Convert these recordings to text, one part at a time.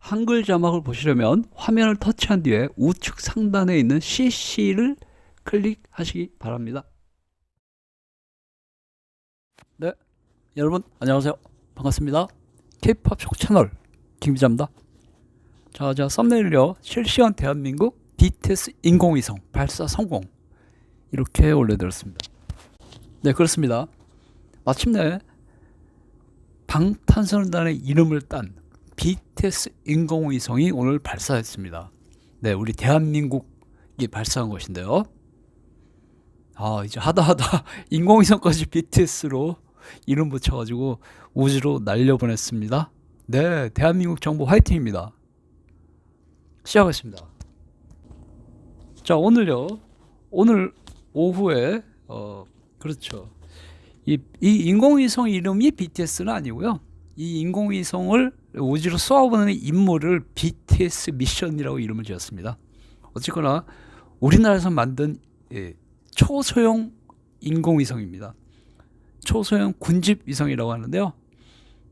한글 자막을 보시려면 화면을 터치한 뒤에 우측 상단에 있는 CC를 클릭하시기 바랍니다. 네, 여러분 안녕하세요. 반갑습니다. K-POP 쇼 채널 김기자입니다. 자, 제가 썸네일요. 실시간 대한민국 BTS 인공위성 발사 성공 이렇게 올려드렸습니다. 네, 그렇습니다. 마침내 방탄소년단의 이름을 딴 BTS 인공위성이 오늘 발사했습니다. 네, 우리 대한민국이 발사한 것인데요. 이제 하다 인공위성까지 BTS로 이름 붙여가지고 우주로 날려보냈습니다. 네, 대한민국 정부 화이팅입니다. 시작하겠습니다. 자, 오늘 오후에 그렇죠. 이 인공위성 이름이 BTS는 아니고요. 이 인공위성을 우주로 쏘아보내는 임무를 BTS 미션이라고 이름을 지었습니다. 어쨌거나 우리나라에서 만든 초소형 인공위성입니다. 초소형 군집위성이라고 하는데요.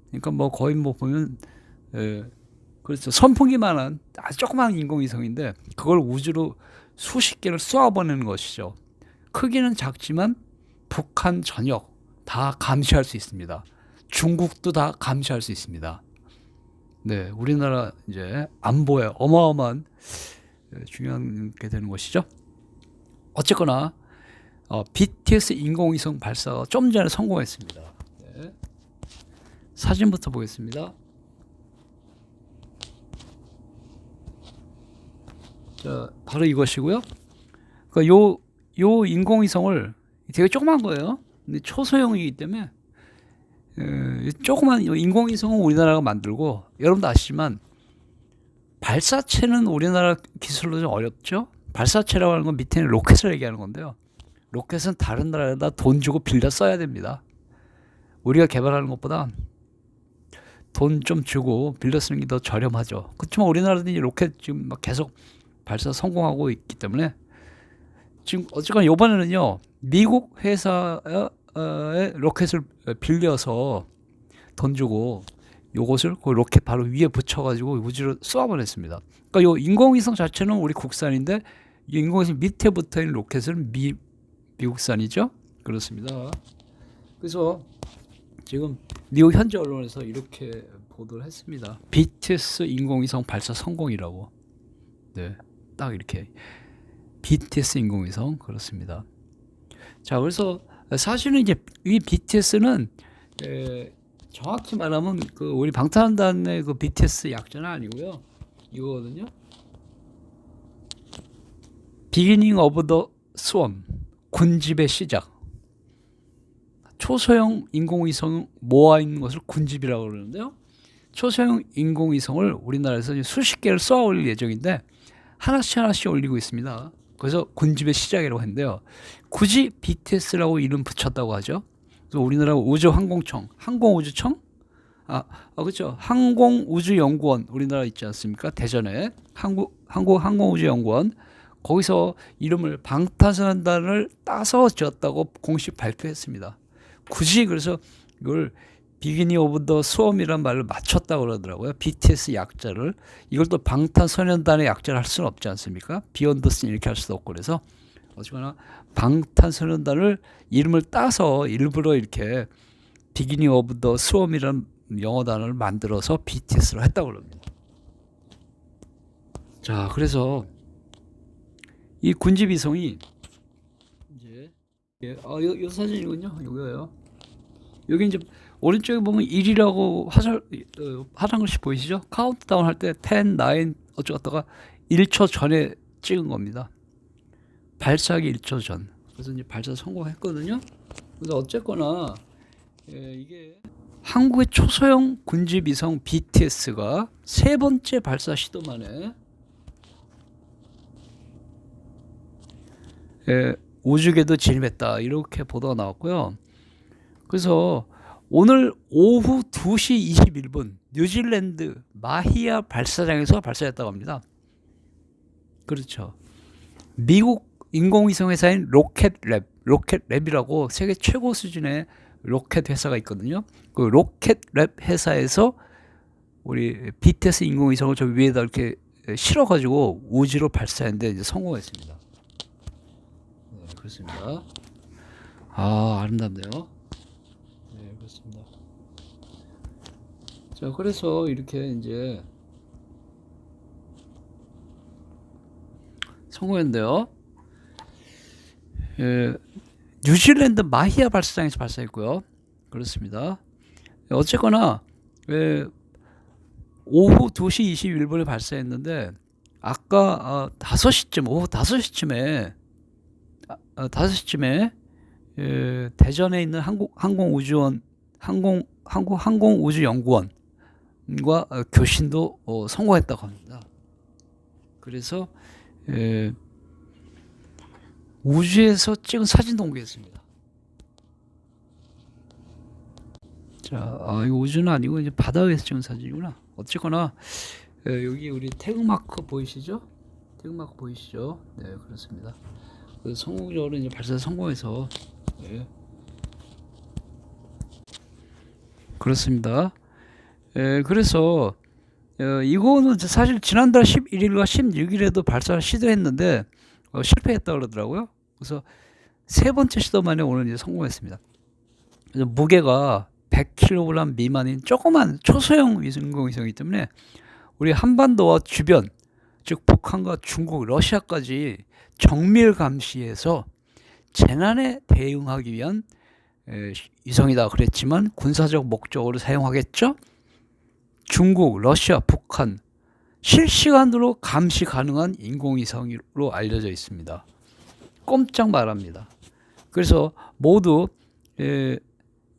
그러니까 뭐 거의 뭐 보면 그렇죠. 선풍기만한 아주 조그마한 인공위성인데 그걸 우주로 수십 개를 쏘아보내는 것이죠. 크기는 작지만 북한 전역 다 감시할 수 있습니다. 중국도 다 감시할 수 있습니다. 네, 우리나라 이제 안보에 어마어마한 중요한 게 되는 것이죠. 어쨌거나 BTS 인공위성 발사가 좀 전에 성공했습니다. 네. 사진부터 보겠습니다. 자, 바로 이것이고요. 그러니까 요 인공위성을 되게 조그만 거예요. 근데 초소형이기 때문에 조그만 인공위성은 우리나라가 만들고, 여러분도 아시지만 발사체는 우리나라 기술로 좀 어렵죠. 발사체라고 하는 건 밑에는 로켓을 얘기하는 건데요. 로켓은 다른 나라에다 돈 주고 빌려 써야 됩니다. 우리가 개발하는 것보다 돈 좀 주고 빌려 쓰는 게 더 저렴하죠. 그렇지만 우리나라도 이제 로켓 지금 막 계속 발사 성공하고 있기 때문에 지금 어쨌거나 이번에는요, 미국 회사의 로켓을 빌려서 돈 주고 요것을 그 로켓 바로 위에 붙여가지고 우주로 쏘아보냈습니다. 그러니까 요 인공위성 자체는 우리 국산인데 이 인공위성 밑에 붙어 있는 로켓은 미국산이죠. 그렇습니다. 그래서 지금 미국 현지 언론에서 이렇게 보도를 했습니다. BTS 인공위성 발사 성공이라고. 네, 딱 이렇게 BTS 인공위성 그렇습니다. 자, 그래서 사실은 이제 이 BTS는 정확히 말하면 그 우리 방탄소년단의 그 BTS 약자는 아니고요. 이거거든요. Beginning of the Swarm, 군집의 시작. 초소형 인공위성 모아 있는 것을 군집이라고 그러는데요. 초소형 인공위성을 우리나라에서 수십 개를 쏘아 올릴 예정인데 하나씩 올리고 있습니다. 그래서 군집의 시작이라고 했는데요. 굳이 BTS라고 이름 붙였다고 하죠. 그래서 우리나라 우주항공청, 항공우주청? 그렇죠. 항공우주연구원 우리나라 있지 않습니까? 대전에 항공우주연구원 거기서 이름을 방탄소년단을 따서 지었다고 공식 발표했습니다. 굳이 그래서 이걸 비기니 오브 더 스웜이라는 말을 맞췄다고 그러더라고요. BTS 약자를. 이걸 또 방탄소년단의 약자를 할 수는 없지 않습니까? 비욘드 씬 이렇게 할 수도 없고. 그래서 어쨌거나 방탄소년단을 이름을 따서 일부러 이렇게 비기니 오브 더 스웜이라는 영어 단어를 만들어서 BTS로 했다고 그럽니다. 자, 그래서 이 군집위성이 이제 요 사진이군요. 이거예요. 여기 이제 오른쪽에 보면 1이라고 하얀 글씨 보이시죠? 카운트다운 할 때 10, 9 어쩌다가 1초 전에 찍은 겁니다. 발사하기 1초 전. 그래서 이제 발사 성공했거든요. 그래서 어쨌거나 이게 한국의 초소형 군집위성 BTS가 세 번째 발사 시도 만에 우주궤도 진입했다 이렇게 보도가 나왔고요. 그래서 오늘 오후 2시 21분 뉴질랜드 마히아 발사장에서 발사했다고 합니다. 그렇죠. 미국 인공위성 회사인 로켓랩이라고 세계 최고 수준의 로켓 회사가 있거든요. 그 로켓랩 회사에서 우리 BTS 인공위성을 저 위에다 이렇게 실어가지고 우주로 발사했는데 이제 성공했습니다. 네, 그렇습니다. 아, 아름답네요. 네, 그렇습니다. 자, 그래서 이렇게 이제 성공했는데요. 예, 뉴질랜드 마히아 발사장에서 발사했고요. 그렇습니다. 어쨌거나 오후 2시 21분에 발사했는데 아까 5시쯤 오후 5시쯤에 5시쯤에 대전에 있는 항공우주연구원과 교신도 성공했다고 합니다. 그래서 우주에서 찍은 사진도 공개했습니다. 자, 이거 우주는 아니고 이제 바다 위에서 찍은 사진이구나. 어쨌거나 여기 우리 태극마크 보이시죠? 태극마크 보이시죠? 네, 그렇습니다. 그래서 성공적으로 이제 발사 성공해서 네. 그렇습니다. 그래서 이거는 사실 지난달 11일과 16일에도 발사를 시도했는데 실패했다 그러더라고요. 그래서 세 번째 시도 만에 오늘 이제 성공했습니다. 그래서 무게가 100kg 미만인 조그만 초소형 인공위성이기 때문에 우리 한반도와 주변, 즉 북한과 중국, 러시아까지 정밀 감시해서 재난에 대응하기 위한 위성이다 그랬지만 군사적 목적으로 사용하겠죠? 중국, 러시아, 북한 실시간으로 감시 가능한 인공위성으로 알려져 있습니다. 꼼짝 말합니다. 그래서 모두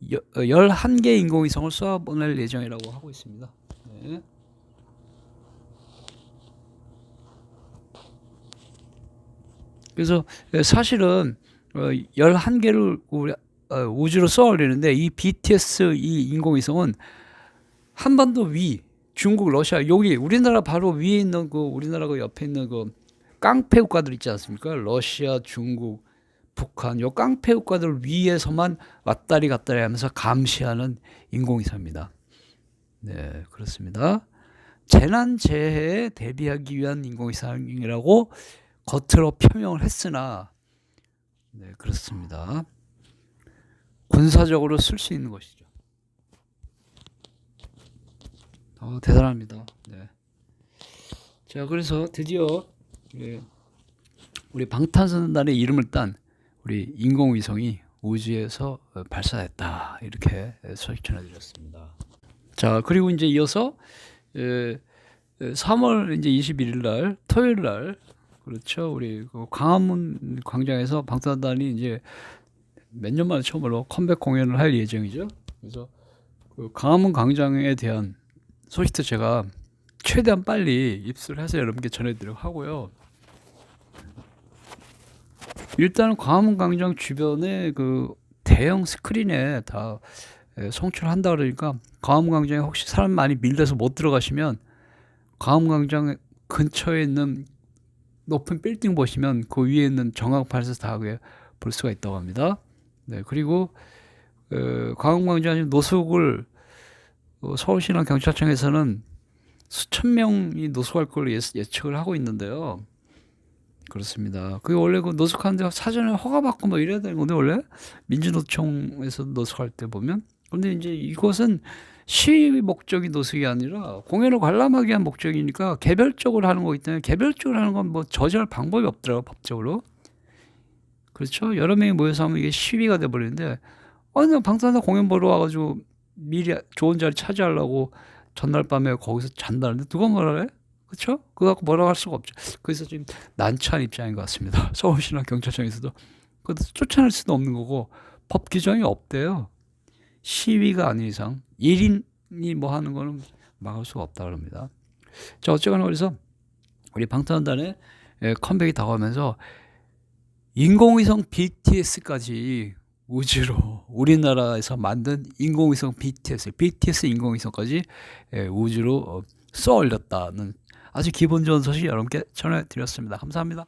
11개 인공위성을 쏘아보낼 예정이라고 하고 있습니다. 네. 그래서 사실은 11개를 우주로 쏘아올리는데 이 BTS 이 인공위성은 한반도 위 중국, 러시아 여기 우리나라 바로 위에 있는 그 우리나라 그 옆에 있는 그 깡패 국가들 있지 않습니까? 러시아, 중국, 북한 요 깡패 국가들 위에서만 왔다리 갔다리 하면서 감시하는 인공위성입니다. 네, 그렇습니다. 재난 재해에 대비하기 위한 인공위성이라고 겉으로 표명을 했으나 네, 그렇습니다. 군사적으로 쓸 수 있는 것이죠. 대단합니다. 네. 자, 그래서 드디어 우리 방탄소년단의 이름을 딴 우리 인공위성이 우주에서 발사했다 이렇게 소식 전해드렸습니다. 자, 그리고 이제 이어서 3월 이제 21일 날 토요일 날 그렇죠. 우리 그 광화문 광장에서 방탄소년단이 이제 몇 년 만에 처음으로 컴백 공연을 할 예정이죠. 그래서 그 광화문 광장에 대한 소식도 제가 최대한 빨리 입수를 해서 여러분께 전해드리려고 하고요. 일단 광화문 광장 주변에 그 대형 스크린에 다 송출한다 그러니까 광화문 광장에 혹시 사람 많이 밀려서 못 들어가시면 광화문 광장 근처에 있는 높은 빌딩 보시면 그 위에 있는 전광판에서 다 볼 수가 있다고 합니다. 네, 그리고 광화문 광장 노숙을 서울시나 경찰청에서는 수천 명이 노숙할 걸로 예측을 하고 있는데요. 그렇습니다. 그게 원래 그 노숙하는데 사전에 허가받고 뭐 이래야 되는 건데 원래 민주노총에서 노숙할 때 보면 근데 이제 이것은 시위 목적이 노숙이 아니라 공연을 관람하기 위한 목적이니까 개별적으로 하는 거기 때문에 개별적으로 하는 건 뭐 저지할 방법이 없더라고 법적으로. 그렇죠. 여러 명이 모여서 하면 이게 시위가 돼버리는데 방탄소년단 공연 보러 와가지고 미리 좋은 자리 차지하려고 전날 밤에 거기서 잔다는데 누가 뭐라 해? 그렇죠? 그거 갖고 뭐라고 할 수가 없죠. 그래서 지금 난처한 입장인 것 같습니다. 서울시나 경찰청에서도 그것도 쫓아낼 수도 없는 거고 법 규정이 없대요. 시위가 아닌 이상 1인이 뭐 하는 거는 막을 수가 없다 그럽니다. 자, 어쨌거나 그래서 우리 방탄소년단의 컴백이 다가오면서 인공위성 BTS까지 우주로 우리나라에서 만든 인공위성 BTS 인공위성까지 우주로 쏘아 올렸다는 아주 기본적인 소식 여러분께 전해드렸습니다. 감사합니다.